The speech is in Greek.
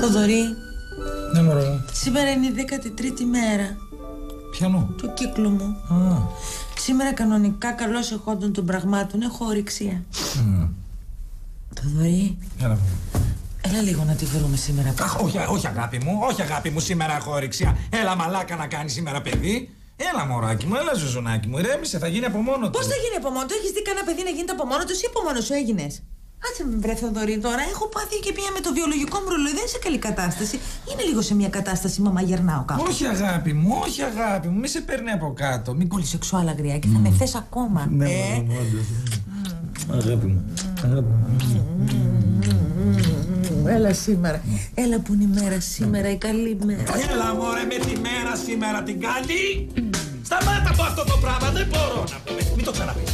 Θοδωρή. Ναι, μωρό μου. Σήμερα είναι η 13η μέρα. Ποιανού? Του κύκλου μου. Σήμερα κανονικά καλώς εχόντων των πραγμάτων έχω ορυξία. Θοδωρή. Έλα. Έλα λίγο να τη βρούμε σήμερα. Αχ, όχι αγάπη μου, όχι αγάπη μου, σήμερα έχω ορυξία. Έλα μαλάκα να κάνει σήμερα παιδί. Έλα μωράκι μου, έλα ζουζουνάκι μου, ηρέμησε, θα γίνει από μόνο του. Πώς θα γίνει από μόνο του? Έχεις δει κανένα παιδί να γίνεται από μόνο του ή από μόνο σου έγινες? Άτσε με βρε Θοδωρή τώρα, έχω πάθει και πια με το βιολογικό μου ρολόι, δεν είναι σε καλή κατάσταση. Είναι λίγο σε μια κατάσταση, μαμά γερνάω κάπου. Όχι αγάπη μου, όχι αγάπη μου, μη σε παίρνει από κάτω. Μην πολυσεξουάλ αγριάκι, θα με θες ακόμα. Ναι, αγάπη μου, αγάπη μου. Έλα σήμερα, έλα που είναι η μέρα σήμερα, η καλή μέρα. Έλα μωρέ με τη μέρα σήμερα την καλή. Σταμάτα από αυτό το πράγμα, δεν μπορώ να πούμε. Μην το ξαναπείς.